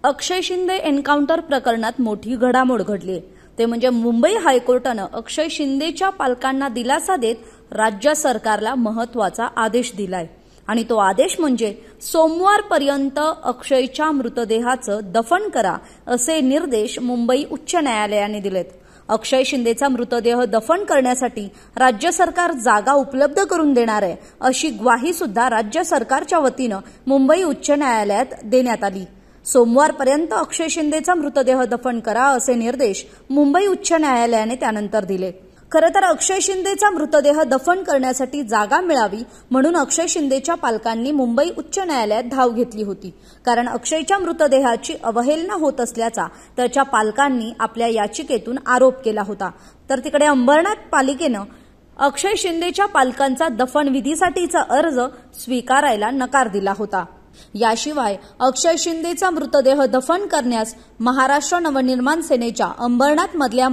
अक्षय Shinde encounter प्रकरणात मोठी घडामोड घडली ते म्हणजे मुंबई हायकोर्टानं अक्षय शिंदेच्या पालकांना दिलासा देत राज्य सरकारला महत्त्वाचा आदेश दिलाय आणि तो आदेश म्हणजे सोमवारपर्यंत अक्षयच्या मृतदेहाचं दफन करा असे निर्देश मुंबई उच्च न्यायालयाने दिलेत। अक्षय शिंदेचा मृतदेह दफन करण्यासाठी राज्य सरकार जागा उपलब्ध करून देणार आहे अशी ग्वाही सुद्धा राज्य सरकारच्या वतीनं मुंबई उच्च न्यायालयात देण्यात आली। सोमवारपर्यंत अक्षय शिंदेचा मृतदेह दफन करा असे निर्देश मुंबई उच्च न्यायालयाने त्यानंतर दिले। खरं तर अक्षय शिंदेचा मृतदेह दफन करण्यासाठी जागा मिळावी म्हणून अक्षय शिंदेच्या पालकांनी मुंबई उच्च न्यायालयात धाव घेतली होती, कारण अक्षयच्या मृतदेहाची अवहेलना होत असल्याचा त्याच्या पालकांनी आपल्या याचिकेतून आरोप केला होता। तर तिकडे अंबरनाथ पालिकेनं अक्षय शिंदेच्या पालकांचा दफनविधीसाठीचा अर्ज स्वीकारायला नकार दिला होता। याशिवाय अक्षय शिंदेचा मृतदेह दफन करण्यास महाराष्ट्र नवनिर्माण सेनेच्या अंबरनाथ मधल्या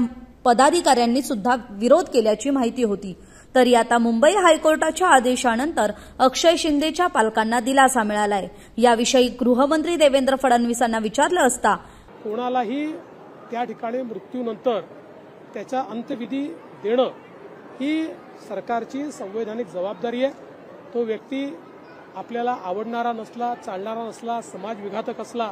पदाधिकाऱ्यांनी सुद्धा विरोध केल्याची माहिती होती। तरी आता मुंबई हायकोर्टाच्या आदेशानंतर अक्षय शिंदेच्या पालकांना दिलासा मिळालाय। याविषयी गृहमंत्री देवेंद्र फडणवीसांना विचारलं असता कोणालाही त्या ठिकाणी मृत्यूनंतर त्याचा अंत्यविधी देणं ही सरकारची संवैधानिक जबाबदारी आहे। तो व्यक्ती आपल्याला आवडणारा नसला, चालणारा नसला, समाजविघातक असला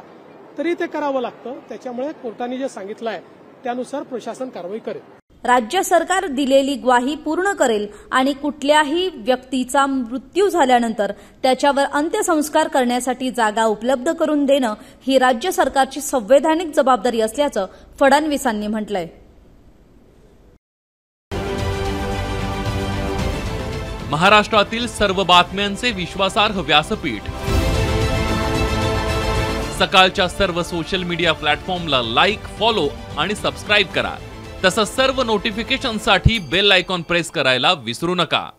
तरी ते करावं लागतं। त्याच्यामुळे कोर्टाने जे सांगितलं आहे त्यानुसार प्रशासन कारवाई करेल। राज्य सरकार दिलेली ग्वाही पूर्ण करेल आणि कुठल्याही व्यक्तीचा मृत्यू झाल्यानंतर त्याच्यावर अंत्यसंस्कार करण्यासाठी जागा उपलब्ध करून देणं ही राज्य सरकारची संवैधानिक जबाबदारी असल्याचं फडणवीसांनी म्हटलंय। महाराष्ट्रातील सर्व बातम्यांचे विश्वासार्ह व्यासपीठ सकाळच्या सर्व सोशल मीडिया प्लॅटफॉर्मला लाईक, फॉलो आणि सबस्क्राईब करा। तसंच सर्व नोटिफिकेशनसाठी बेल आयकॉन प्रेस करायला विसरू नका।